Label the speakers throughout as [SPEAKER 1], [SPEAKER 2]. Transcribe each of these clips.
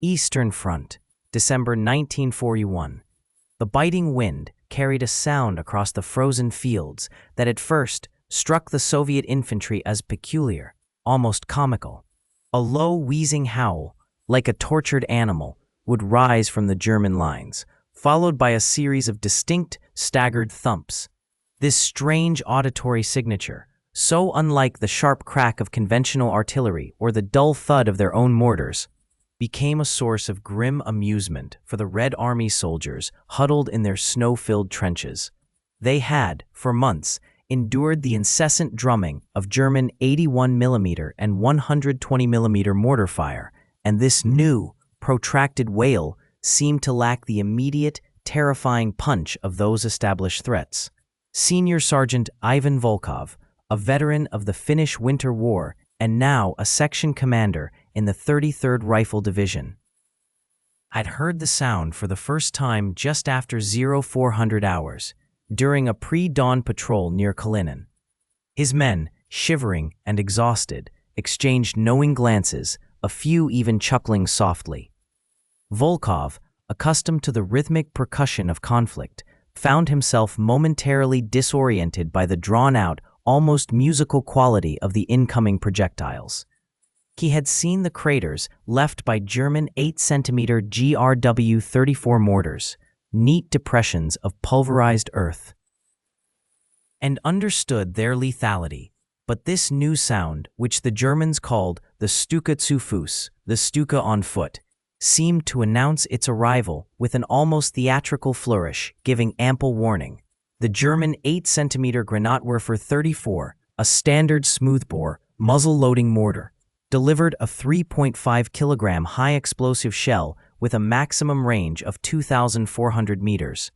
[SPEAKER 1] Eastern Front, December 1941. The biting wind carried a sound across the frozen fields that at first struck the Soviet infantry as peculiar, almost comical. A low, wheezing howl, like a tortured animal, would rise from the German lines, followed by a series of distinct, staggered thumps. This strange auditory signature, so unlike the sharp crack of conventional artillery or the dull thud of their own mortars, became a source of grim amusement for the Red Army soldiers huddled in their snow-filled trenches. They had, for months, endured the incessant drumming of German 81mm and 120mm mortar fire, and this new, protracted wail seemed to lack the immediate, terrifying punch of those established threats. Senior Sergeant Ivan Volkov, a veteran of the Finnish Winter War and now a section commander in the 33rd Rifle Division, had heard the sound for the first time just after 0400 hours, during a pre-dawn patrol near Kalinin. His men, shivering and exhausted, exchanged knowing glances, a few even chuckling softly. Volkov, accustomed to the rhythmic percussion of conflict, found himself momentarily disoriented by the drawn-out, almost musical quality of the incoming projectiles. He had seen the craters left by German 8cm GRW-34 mortars, neat depressions of pulverized earth, and understood their lethality. But this new sound, which the Germans called the Stuka zu Fuß, the Stuka on foot, seemed to announce its arrival with an almost theatrical flourish, giving ample warning. The German 8cm Granatwerfer 34, a standard smoothbore, muzzle-loading mortar, delivered a 3.5 kilogram high-explosive shell with a maximum range of 2,400 meters.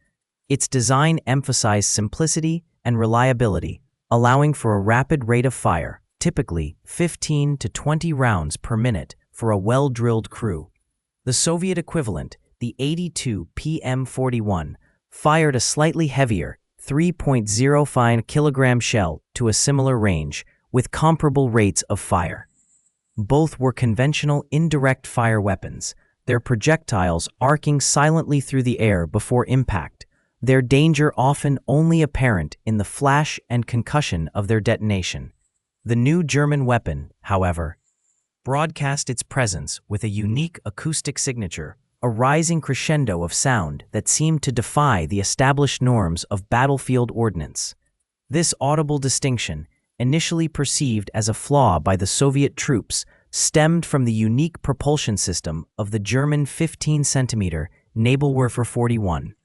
[SPEAKER 1] Its design emphasized simplicity and reliability, allowing for a rapid rate of fire, typically 15 to 20 rounds per minute for a well-drilled crew. The Soviet equivalent, the 82 PM-41, fired a slightly heavier 3.05 kilogram shell to a similar range, with comparable rates of fire. Both were conventional indirect fire weapons, their projectiles arcing silently through the air before impact, their danger often only apparent in the flash and concussion of their detonation. The new German weapon, however, broadcast its presence with a unique acoustic signature, a rising crescendo of sound that seemed to defy the established norms of battlefield ordnance. This audible distinction, initially perceived as a flaw by the Soviet troops, stemmed from the unique propulsion system of the German 15cm Nebelwerfer 41.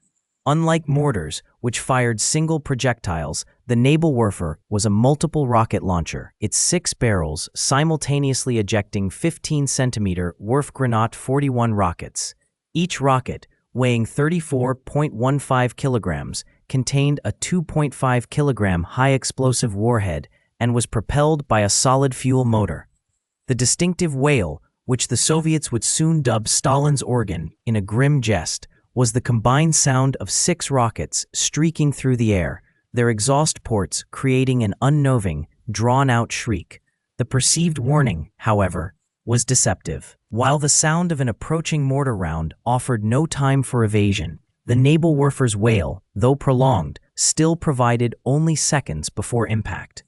[SPEAKER 1] Unlike mortars, which fired single projectiles, the Nebelwerfer was a multiple rocket launcher, its 6 barrels simultaneously ejecting 15cm Wurfgranat 41 rockets. Each rocket, weighing 34.15 kilograms, contained a 2.5 kilogram high-explosive warhead and was propelled by a solid fuel motor. The distinctive wail, which the Soviets would soon dub Stalin's organ in a grim jest, was the combined sound of 6 rockets streaking through the air, their exhaust ports creating an unnerving, drawn-out shriek. The perceived warning, however, was deceptive. While the sound of an approaching mortar round offered no time for evasion, the Nebelwerfer's wail, though prolonged, still provided only seconds before impact.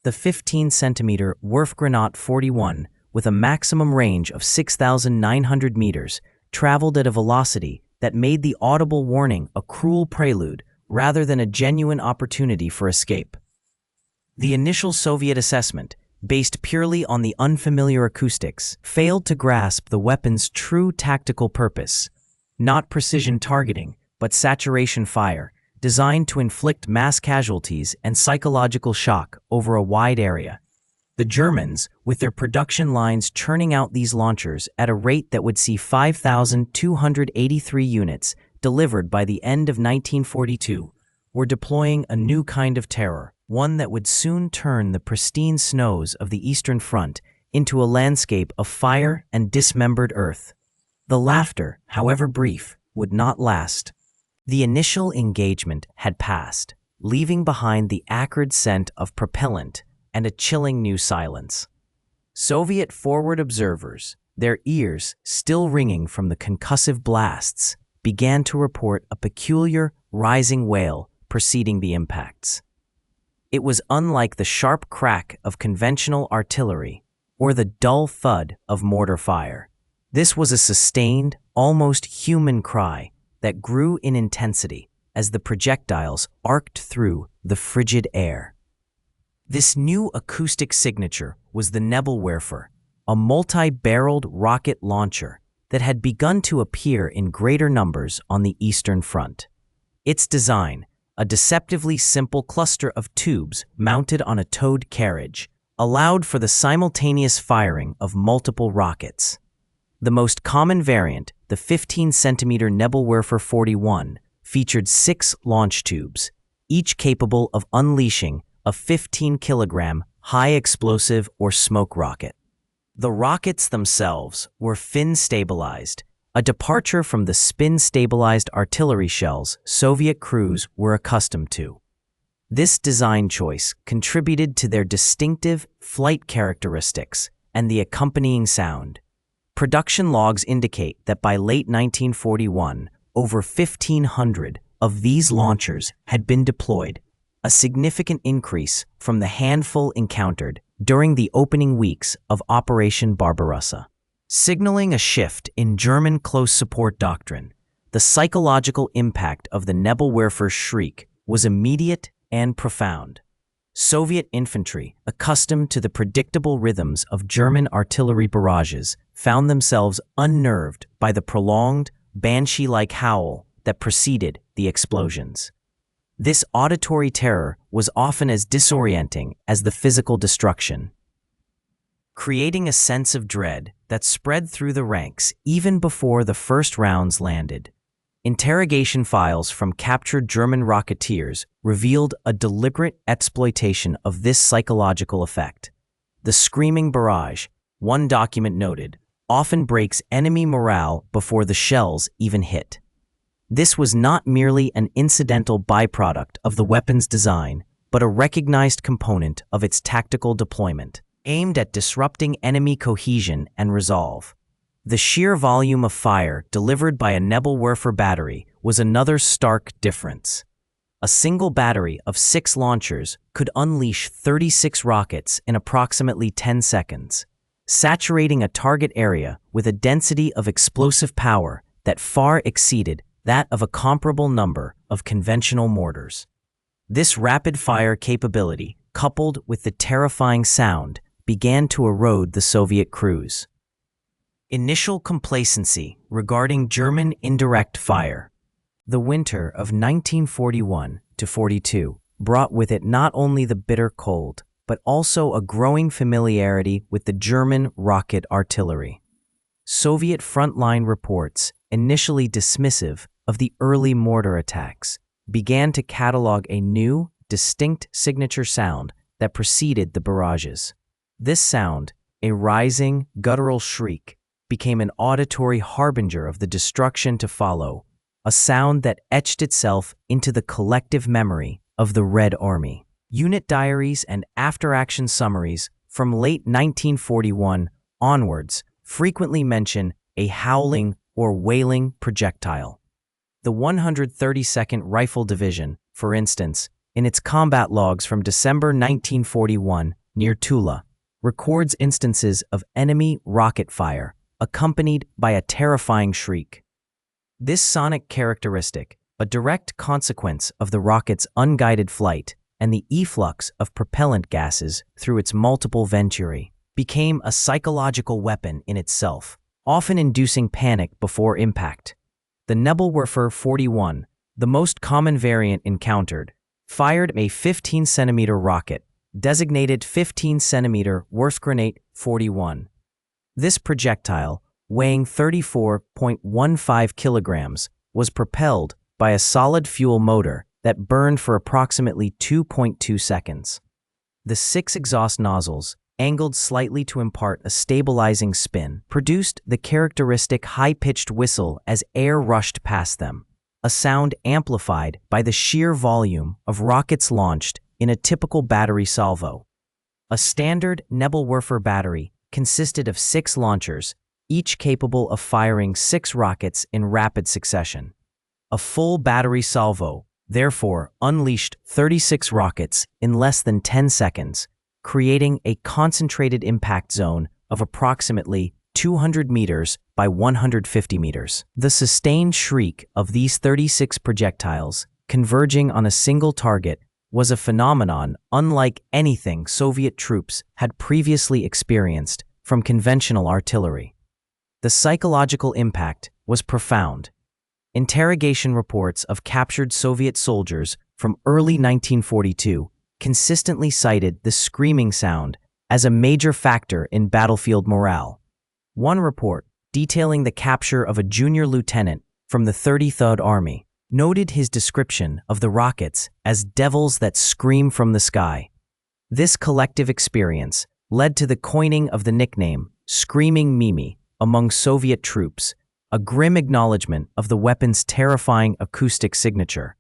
[SPEAKER 1] The 15cm Wurfgranat 41, with a maximum range of 6,900 meters, traveled at a velocity that made the audible warning a cruel prelude rather than a genuine opportunity for escape. The initial Soviet assessment, based purely on the unfamiliar acoustics, failed to grasp the weapon's true tactical purpose: not precision targeting, but saturation fire, designed to inflict mass casualties and psychological shock over a wide area. The Germans, with their production lines churning out these launchers at a rate that would see 5,283 units delivered by the end of 1942, were deploying a new kind of terror, one that would soon turn the pristine snows of the Eastern Front into a landscape of fire and dismembered earth. The laughter, however brief, would not last. The initial engagement had passed, leaving behind the acrid scent of propellant and a chilling new silence. Soviet forward observers, Their ears, still ringing from the concussive blasts, began to report a peculiar, rising wail preceding the impacts. It was unlike the sharp crack of conventional artillery or the dull thud of mortar fire. This was a sustained, almost human cry that grew in intensity as the projectiles arced through the frigid air. This new acoustic signature was the Nebelwerfer, a multi-barreled rocket launcher that had begun to appear in greater numbers on the Eastern Front. Its design, a deceptively simple cluster of tubes mounted on a towed carriage, allowed for the simultaneous firing of multiple rockets. The most common variant, the 15-centimeter Nebelwerfer 41, featured 6 launch tubes, each capable of unleashing a 15-kilogram high-explosive or smoke rocket. The rockets themselves were fin-stabilized, a departure from the spin-stabilized artillery shells Soviet crews were accustomed to. This design choice contributed to their distinctive flight characteristics and the accompanying sound. Production logs indicate that by late 1941, over 1,500 of these launchers had been deployed, a significant increase from the handful encountered during the opening weeks of Operation Barbarossa. Signaling a shift in German close support doctrine, the psychological impact of the Nebelwerfer's shriek was immediate and profound. Soviet infantry, accustomed to the predictable rhythms of German artillery barrages, found themselves unnerved by the prolonged, banshee-like howl that preceded the explosions. This auditory terror was often as disorienting as the physical destruction, creating a sense of dread that spread through the ranks even before the first rounds landed. Interrogation files from captured German rocketeers revealed a deliberate exploitation of this psychological effect. The screaming barrage, one document noted, often breaks enemy morale before the shells even hit. This was not merely an incidental byproduct of the weapon's design, but a recognized component of its tactical deployment, aimed at disrupting enemy cohesion and resolve. The sheer volume of fire delivered by a Nebelwerfer battery was another stark difference. A single battery of 6 launchers could unleash 36 rockets in approximately 10 seconds, saturating a target area with a density of explosive power that far exceeded that of a comparable number of conventional mortars. This rapid-fire capability, coupled with the terrifying sound, began to erode the Soviet crews. Initial complacency regarding German indirect fire. The winter of 1941-42 brought with it not only the bitter cold, but also a growing familiarity with the German rocket artillery. Soviet frontline reports, initially dismissive of the early mortar attacks, began to catalog a new, distinct signature sound that preceded the barrages. This sound, a rising, guttural shriek, became an auditory harbinger of the destruction to follow, a sound that etched itself into the collective memory of the Red Army. Unit diaries and after-action summaries from late 1941 onwards frequently mention a howling or wailing projectile. The 132nd Rifle Division, for instance, in its combat logs from December 1941 near Tula, records instances of enemy rocket fire accompanied by a terrifying shriek. This sonic characteristic, a direct consequence of the rocket's unguided flight and the efflux of propellant gases through its multiple venturi, became a psychological weapon in itself, often inducing panic before impact. The Nebelwerfer 41, the most common variant encountered, fired a 15-centimeter rocket, designated 15-centimeter Wurfgranate 41. This projectile, weighing 34.15 kilograms, was propelled by a solid fuel motor that burned for approximately 2.2 seconds. The 6 exhaust nozzles, angled slightly to impart a stabilizing spin, produced the characteristic high-pitched whistle as air rushed past them, a sound amplified by the sheer volume of rockets launched in a typical battery salvo. A standard Nebelwerfer battery consisted of 6 launchers, each capable of firing 6 rockets in rapid succession. A full battery salvo, therefore, unleashed 36 rockets in less than 10 seconds, creating a concentrated impact zone of approximately 200 meters by 150 meters. The sustained shriek of these 36 projectiles converging on a single target was a phenomenon unlike anything Soviet troops had previously experienced from conventional artillery. The psychological impact was profound. Interrogation reports of captured Soviet soldiers from early 1942 consistently cited the screaming sound as a major factor in battlefield morale. One report, detailing the capture of a junior lieutenant from the 33rd Army, noted his description of the rockets as devils that scream from the sky. This collective experience led to the coining of the nickname Screaming Mimi among Soviet troops, a grim acknowledgement of the weapon's terrifying acoustic signature.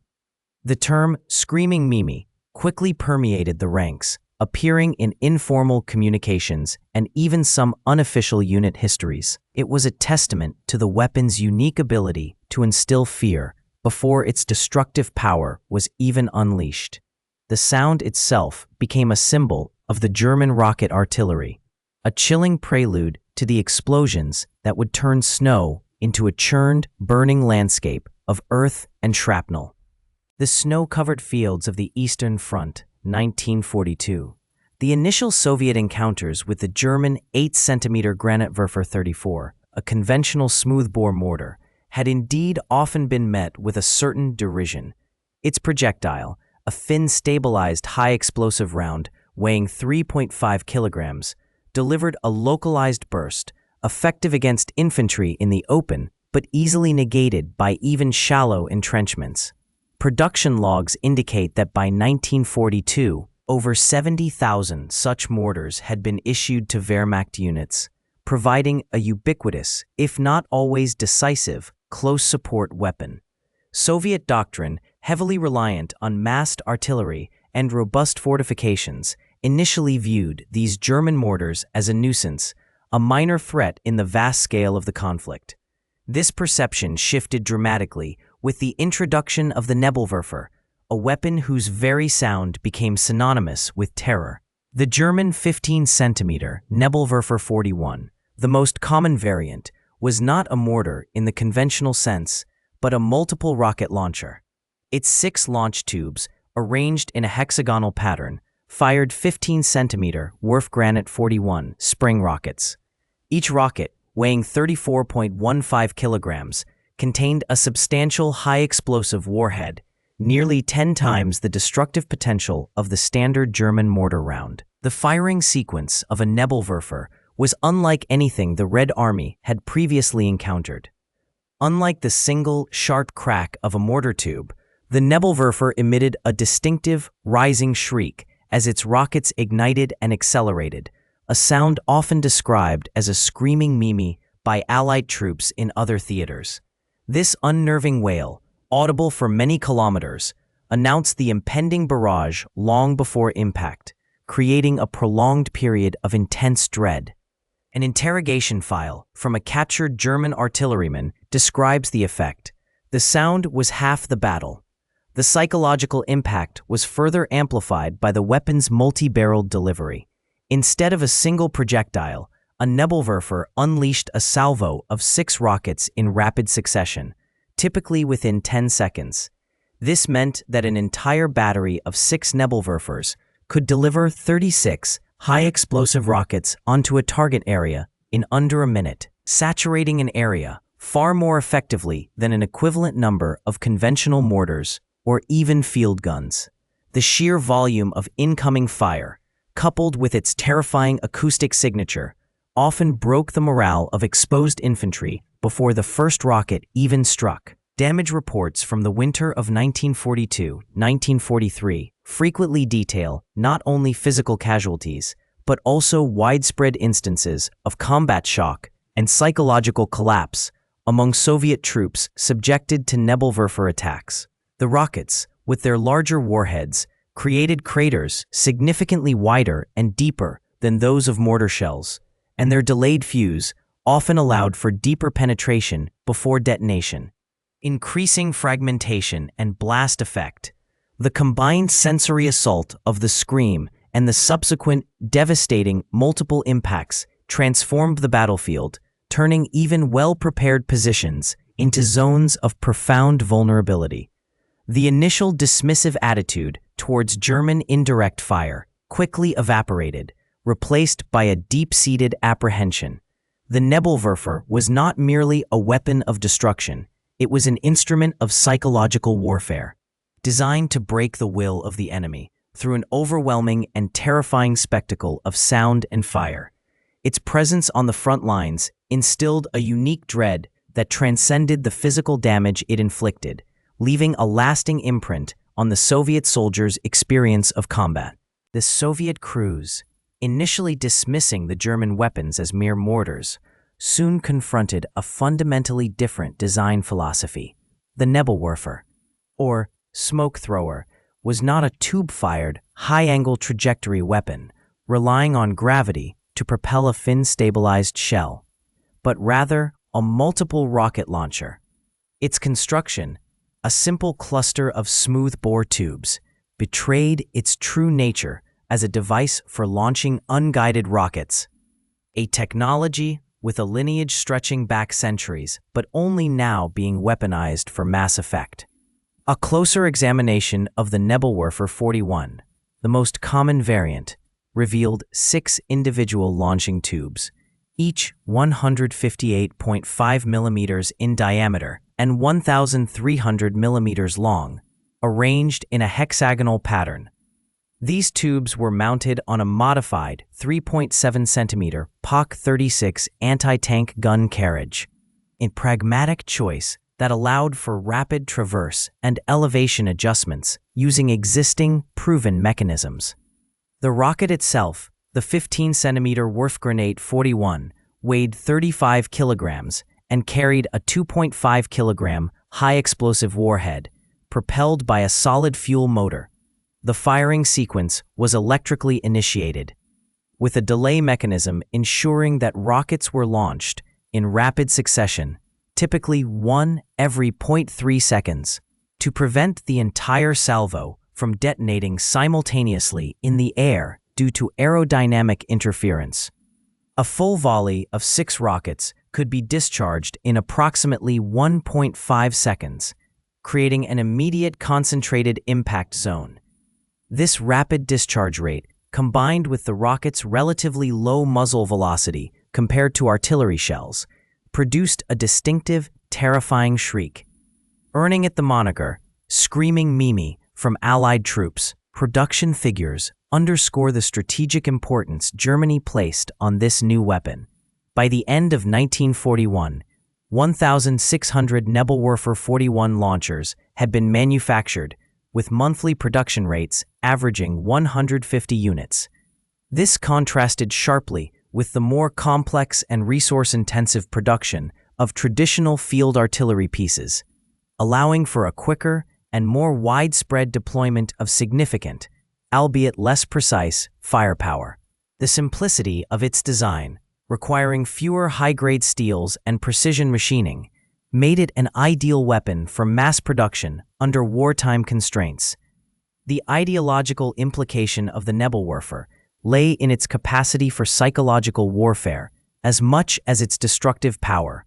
[SPEAKER 1] The term Screaming Mimi quickly permeated the ranks, appearing in informal communications and even some unofficial unit histories. It was a testament to the weapon's unique ability to instill fear before its destructive power was even unleashed. The sound itself became a symbol of the German rocket artillery, a chilling prelude to the explosions that would turn snow into a churned, burning landscape of earth and shrapnel. The snow-covered fields of the Eastern Front, 1942. The initial Soviet encounters with the German 8-centimeter Nebelwerfer 34, a conventional smoothbore mortar, had indeed often been met with a certain derision. Its projectile, a thin stabilized high-explosive round weighing 3.5 kilograms, delivered a localized burst, effective against infantry in the open, but easily negated by even shallow entrenchments. Production logs indicate that by 1942, over 70,000 such mortars had been issued to Wehrmacht units, providing a ubiquitous, if not always decisive, close support weapon. Soviet doctrine, heavily reliant on massed artillery and robust fortifications, initially viewed these German mortars as a nuisance, a minor threat in the vast scale of the conflict. This perception shifted dramatically with the introduction of the Nebelwerfer, a weapon whose very sound became synonymous with terror. The German 15-centimeter Nebelwerfer 41, the most common variant, was not a mortar in the conventional sense, but a multiple rocket launcher. Its 6 launch tubes, arranged in a hexagonal pattern, fired 15-centimeter Wurfgranat 41 spring rockets. Each rocket, weighing 34.15 kilograms, contained a substantial high-explosive warhead, nearly 10 times the destructive potential of the standard German mortar round. The firing sequence of a Nebelwerfer was unlike anything the Red Army had previously encountered. Unlike the single, sharp crack of a mortar tube, the Nebelwerfer emitted a distinctive, rising shriek as its rockets ignited and accelerated, a sound often described as a screaming Mimi by Allied troops in other theaters. This unnerving wail, audible for many kilometers, announced the impending barrage long before impact, creating a prolonged period of intense dread. An interrogation file from a captured German artilleryman describes the effect. The sound was half the battle. The psychological impact was further amplified by the weapon's multi-barreled delivery. Instead of a single projectile, a Nebelwerfer unleashed a salvo of 6 rockets in rapid succession, typically within 10 seconds. This meant that an entire battery of 6 Nebelwerfers could deliver 36 high-explosive rockets onto a target area in under a minute, saturating an area far more effectively than an equivalent number of conventional mortars or even field guns. The sheer volume of incoming fire, coupled with its terrifying acoustic signature, often broke the morale of exposed infantry before the first rocket even struck. Damage reports from the winter of 1942-1943 frequently detail not only physical casualties, but also widespread instances of combat shock and psychological collapse among Soviet troops subjected to Nebelwerfer attacks. The rockets, with their larger warheads, created craters significantly wider and deeper than those of mortar shells, and their delayed fuse, often allowed for deeper penetration before detonation. Increasing fragmentation and blast effect. The combined sensory assault of the scream and the subsequent devastating multiple impacts transformed the battlefield, turning even well-prepared positions into zones of profound vulnerability. The initial dismissive attitude towards German indirect fire quickly evaporated, replaced by a deep-seated apprehension. The Nebelwerfer was not merely a weapon of destruction, it was an instrument of psychological warfare, designed to break the will of the enemy through an overwhelming and terrifying spectacle of sound and fire. Its presence on the front lines instilled a unique dread that transcended the physical damage it inflicted, leaving a lasting imprint on the Soviet soldiers' experience of combat. The Soviet crews, initially dismissing the German weapons as mere mortars, soon confronted a fundamentally different design philosophy. The Nebelwerfer, or smoke thrower, was not a tube-fired, high-angle trajectory weapon relying on gravity to propel a fin-stabilized shell, but rather a multiple rocket launcher. Its construction, a simple cluster of smooth-bore tubes, betrayed its true nature as a device for launching unguided rockets, a technology with a lineage stretching back centuries, but only now being weaponized for mass effect. A closer examination of the Nebelwerfer 41, the most common variant, revealed 6 individual launching tubes, each 158.5 millimeters in diameter and 1,300 millimeters long, arranged in a hexagonal pattern. These tubes were mounted on a modified 3.7 centimeter POC 36 anti-tank gun carriage, a pragmatic choice that allowed for rapid traverse and elevation adjustments using existing, proven mechanisms. The rocket itself, the 15-centimeter Wurfgranate 41, weighed 35 kilograms and carried a 2.5-kilogram high-explosive warhead, propelled by a solid-fuel motor. The firing sequence was electrically initiated, with a delay mechanism ensuring that rockets were launched in rapid succession, typically one every 0.3 seconds, to prevent the entire salvo from detonating simultaneously in the air due to aerodynamic interference. A full volley of 6 rockets could be discharged in approximately 1.5 seconds, creating an immediate concentrated impact zone. This rapid discharge rate, combined with the rocket's relatively low muzzle velocity compared to artillery shells, produced a distinctive, terrifying shriek, earning it the moniker, "Screaming Mimi," from Allied troops. Production figures underscore the strategic importance Germany placed on this new weapon. By the end of 1941, 1,600 Nebelwerfer 41 launchers had been manufactured, with monthly production rates averaging 150 units. This contrasted sharply with the more complex and resource-intensive production of traditional field artillery pieces, allowing for a quicker and more widespread deployment of significant, albeit less precise, firepower. The simplicity of its design, requiring fewer high-grade steels and precision machining, made it an ideal weapon for mass production under wartime constraints. The ideological implication of the Nebelwerfer lay in its capacity for psychological warfare as much as its destructive power.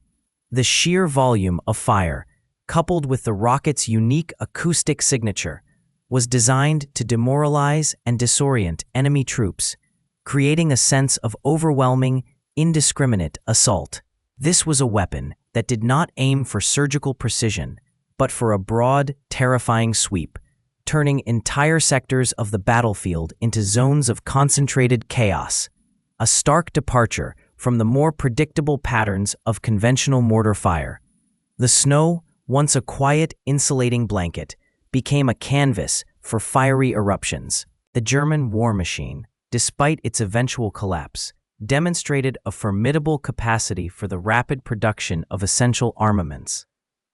[SPEAKER 1] The sheer volume of fire, coupled with the rocket's unique acoustic signature, was designed to demoralize and disorient enemy troops, creating a sense of overwhelming, indiscriminate assault. This was a weapon that did not aim for surgical precision, but for a broad, terrifying sweep, turning entire sectors of the battlefield into zones of concentrated chaos, a stark departure from the more predictable patterns of conventional mortar fire. The snow, once a quiet, insulating blanket, became a canvas for fiery eruptions. The German war machine, despite its eventual collapse, demonstrated a formidable capacity for the rapid production of essential armaments,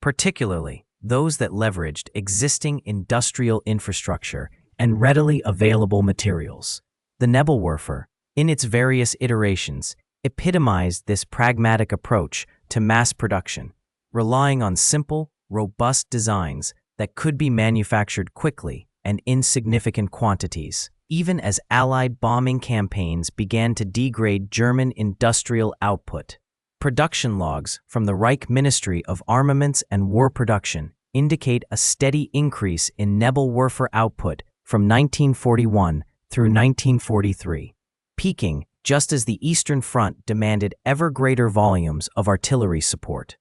[SPEAKER 1] particularly those that leveraged existing industrial infrastructure and readily available materials. The Nebelwerfer, in its various iterations, epitomized this pragmatic approach to mass production, relying on simple, robust designs that could be manufactured quickly and in significant quantities, even as Allied bombing campaigns began to degrade German industrial output. Production logs from the Reich Ministry of Armaments and War Production indicate a steady increase in Nebelwerfer output from 1941 through 1943, peaking just as the Eastern Front demanded ever greater volumes of artillery support.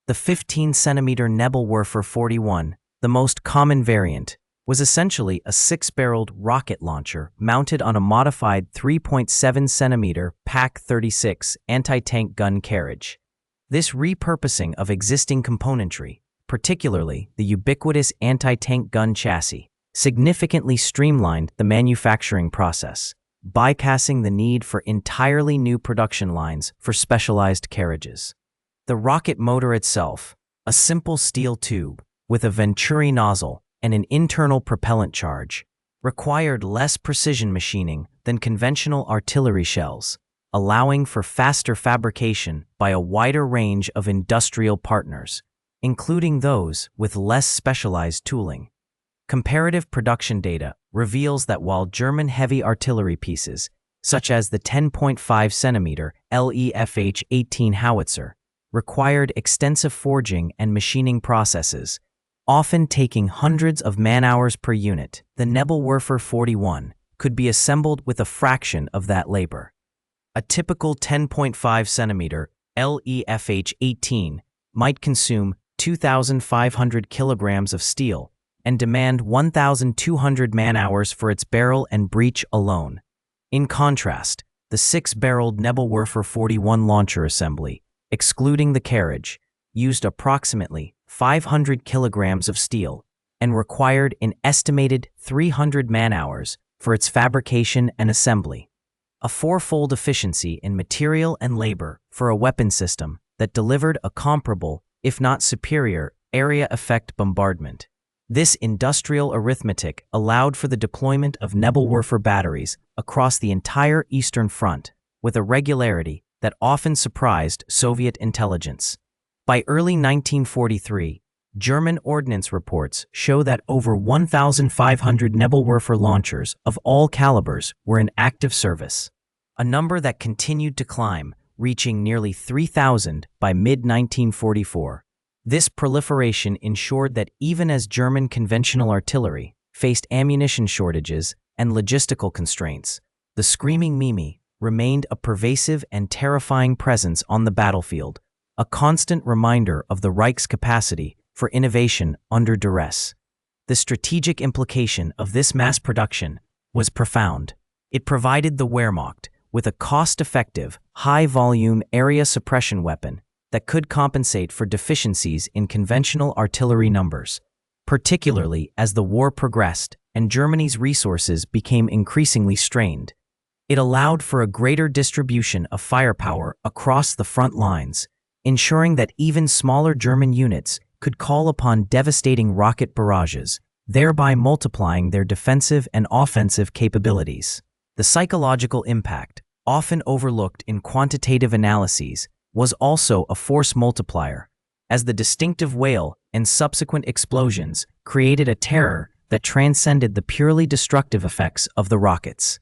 [SPEAKER 1] The 15-centimeter Nebelwerfer 41, the most common variant, was essentially a 6-barreled rocket launcher mounted on a modified 3.7-centimeter PaK-36 anti-tank gun carriage. This repurposing of existing componentry, particularly the ubiquitous anti-tank gun chassis, significantly streamlined the manufacturing process, bypassing the need for entirely new production lines for specialized carriages. The rocket motor itself, a simple steel tube with a Venturi nozzle and an internal propellant charge, required less precision machining than conventional artillery shells, allowing for faster fabrication by a wider range of industrial partners, including those with less specialized tooling. Comparative production data reveals that while German heavy artillery pieces, such as the 10.5-centimeter Lefh-18 howitzer, required extensive forging and machining processes, often taking hundreds of man-hours per unit, the Nebelwerfer 41 could be assembled with a fraction of that labor. A typical 10.5-centimeter Lefh-18 might consume 2,500 kilograms of steel and demand 1,200 man-hours for its barrel and breech alone. In contrast, the 6-barreled Nebelwerfer 41 launcher assembly, excluding the carriage, used approximately 500 kilograms of steel and required an estimated 300 man-hours for its fabrication and assembly, a four-fold efficiency in material and labor for a weapon system that delivered a comparable, if not superior, area effect bombardment. This industrial arithmetic allowed for the deployment of Nebelwerfer batteries across the entire Eastern Front with a regularity that often surprised Soviet intelligence. By early 1943, German ordnance reports show that over 1,500 Nebelwerfer launchers of all calibers were in active service, a number that continued to climb, reaching nearly 3,000 by mid-1944. This proliferation ensured that even as German conventional artillery faced ammunition shortages and logistical constraints, the Screaming Mimi remained a pervasive and terrifying presence on the battlefield, a constant reminder of the Reich's capacity for innovation under duress. The strategic implication of this mass production was profound. It provided the Wehrmacht with a cost-effective, high-volume area suppression weapon that could compensate for deficiencies in conventional artillery numbers, particularly as the war progressed and Germany's resources became increasingly strained. It allowed for a greater distribution of firepower across the front lines, ensuring that even smaller German units could call upon devastating rocket barrages, thereby multiplying their defensive and offensive capabilities. The psychological impact, often overlooked in quantitative analyses, was also a force multiplier, as the distinctive wail and subsequent explosions created a terror that transcended the purely destructive effects of the rockets.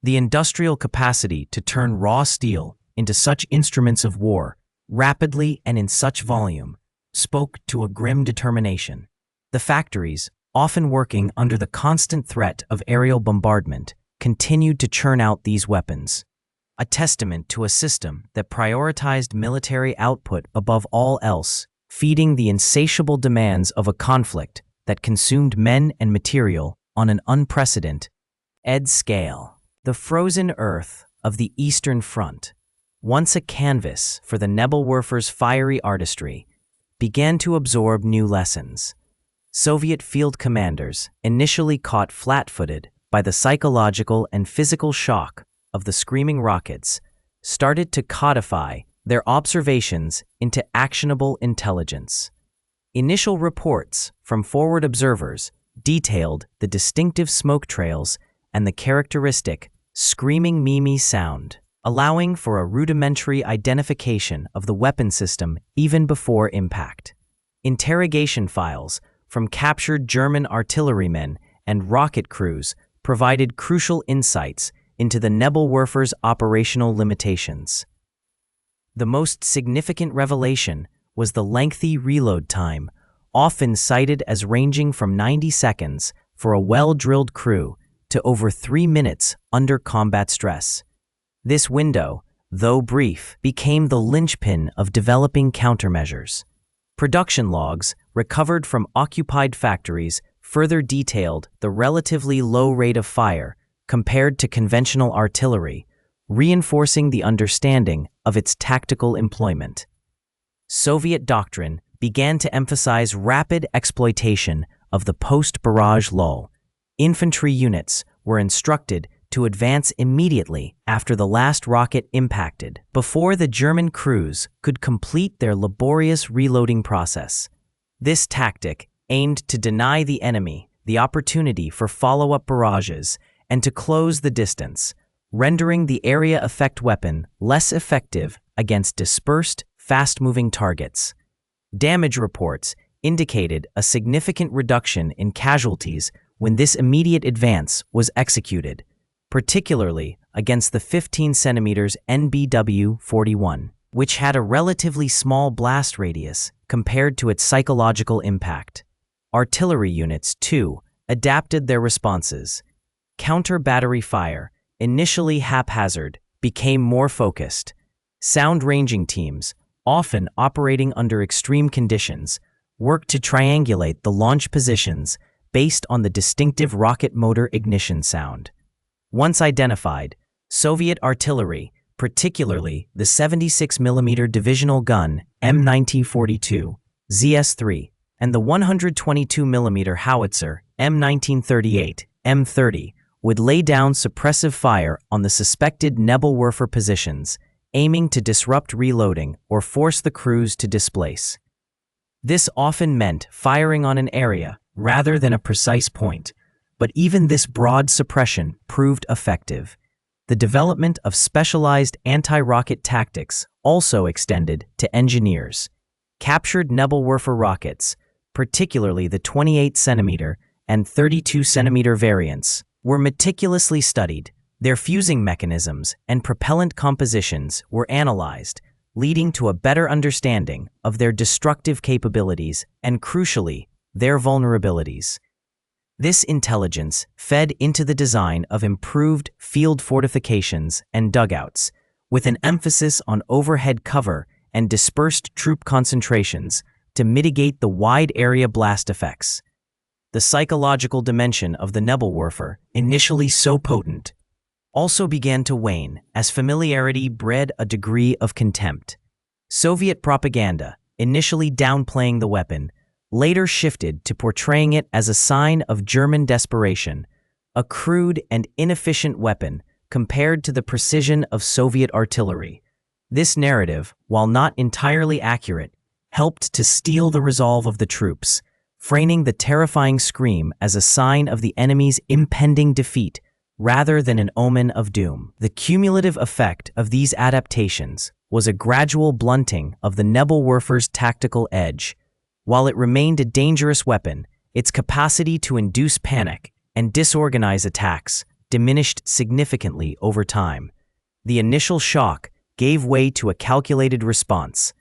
[SPEAKER 1] The industrial capacity to turn raw steel into such instruments of war, rapidly and in such volume, spoke to a grim determination. The factories, often working under the constant threat of aerial bombardment, continued to churn out these weapons, a testament to a system that prioritized military output above all else, feeding the insatiable demands of a conflict that consumed men and material on an unprecedented scale. The frozen earth of the Eastern Front, once a canvas for the Nebelwerfer's fiery artistry, began to absorb new lessons. Soviet field commanders, initially caught flat-footed by the psychological and physical shock of the screaming rockets, started to codify their observations into actionable intelligence. Initial reports from forward observers detailed the distinctive smoke trails and the characteristic Screaming Mimi sound. allowing for a rudimentary identification of the weapon system even before impact. Interrogation files from captured German artillerymen and rocket crews provided crucial insights into the Nebelwerfers' operational limitations. The most significant revelation was the lengthy reload time, often cited as ranging from 90 seconds for a well-drilled crew to over 3 minutes under combat stress. This window, though brief, became the linchpin of developing countermeasures. Production logs recovered from occupied factories further detailed the relatively low rate of fire compared to conventional artillery, reinforcing the understanding of its tactical employment. Soviet doctrine began to emphasize rapid exploitation of the post-barrage lull. Infantry units were instructed to advance immediately after the last rocket impacted, before the German crews could complete their laborious reloading process. This tactic aimed to deny the enemy the opportunity for follow-up barrages and to close the distance, rendering the area effect weapon less effective against dispersed, fast-moving targets. Damage reports indicated a significant reduction in casualties when this immediate advance was executed, particularly against the 15 cm NBW-41, which had a relatively small blast radius compared to its psychological impact. Artillery units, too, adapted their responses. Counter-battery fire, initially haphazard, became more focused. Sound-ranging teams, often operating under extreme conditions, worked to triangulate the launch positions based on the distinctive rocket motor ignition sound. Once identified, Soviet artillery, particularly the 76 mm divisional gun M1942, ZS-3, and the 122 mm howitzer M1938, M30, would lay down suppressive fire on the suspected Nebelwerfer positions, aiming to disrupt reloading or force the crews to displace. This often meant firing on an area rather than a precise point, but even this broad suppression proved effective. The development of specialized anti-rocket tactics also extended to engineers. Captured Nebelwerfer rockets, particularly the 28 cm and 32 cm variants, were meticulously studied. Their fusing mechanisms and propellant compositions were analyzed, leading to a better understanding of their destructive capabilities and, crucially, their vulnerabilities. This intelligence fed into the design of improved field fortifications and dugouts, with an emphasis on overhead cover and dispersed troop concentrations to mitigate the wide-area blast effects. The psychological dimension of the Nebelwerfer, initially so potent, also began to wane as familiarity bred a degree of contempt. Soviet propaganda, initially downplaying the weapon, later shifted to portraying it as a sign of German desperation, a crude and inefficient weapon compared to the precision of Soviet artillery. This narrative, while not entirely accurate, helped to steel the resolve of the troops, framing the terrifying scream as a sign of the enemy's impending defeat rather than an omen of doom. The cumulative effect of these adaptations was a gradual blunting of the Nebelwerfer's tactical edge. While it remained a dangerous weapon, its capacity to induce panic and disorganize attacks diminished significantly over time. The initial shock gave way to a calculated response,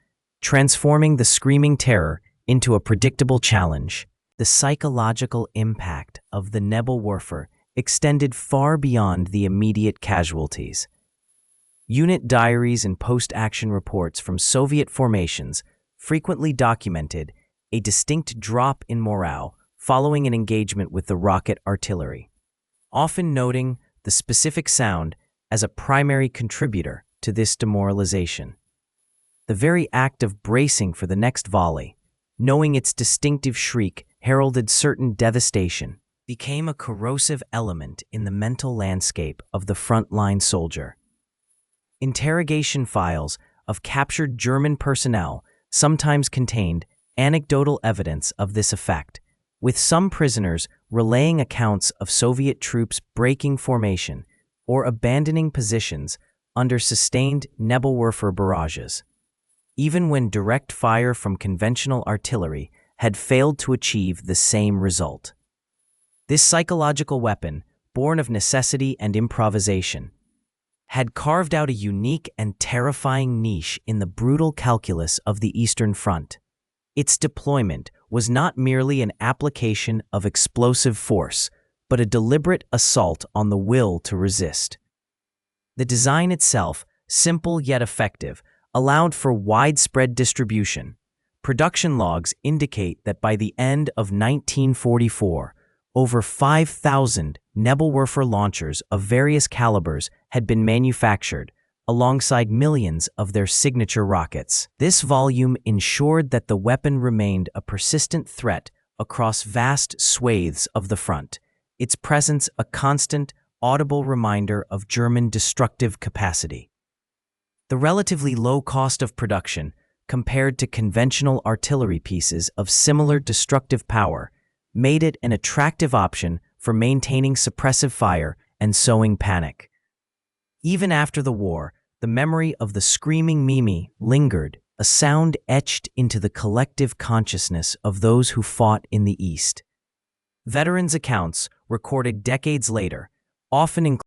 [SPEAKER 1] transforming the screaming terror into a predictable challenge. The psychological impact of the Nebelwerfer extended far beyond the immediate casualties. Unit diaries and post-action reports from Soviet formations frequently documented a distinct drop in morale following an engagement with the rocket artillery, often noting the specific sound as a primary contributor to this demoralization. The very act of bracing for the next volley, knowing its distinctive shriek heralded certain devastation, became a corrosive element in the mental landscape of the frontline soldier. Interrogation files of captured German personnel sometimes contained anecdotal evidence of this effect, with some prisoners relaying accounts of Soviet troops breaking formation or abandoning positions under sustained Nebelwerfer barrages, even when direct fire from conventional artillery had failed to achieve the same result. This psychological weapon, born of necessity and improvisation, had carved out a unique and terrifying niche in the brutal calculus of the Eastern Front. Its deployment was not merely an application of explosive force, but a deliberate assault on the will to resist. The design itself, simple yet effective, allowed for widespread distribution. Production logs indicate that by the end of 1944, over 5,000 Nebelwerfer launchers of various calibers had been manufactured, alongside millions of their signature rockets. This volume ensured that the weapon remained a persistent threat across vast swathes of the front, its presence a constant, audible reminder of German destructive capacity. The relatively low cost of production, compared to conventional artillery pieces of similar destructive power, made it an attractive option for maintaining suppressive fire and sowing panic. Even after the war, the memory of the screaming Mimi lingered, a sound etched into the collective consciousness of those who fought in the East. Veterans' accounts, recorded decades later, often include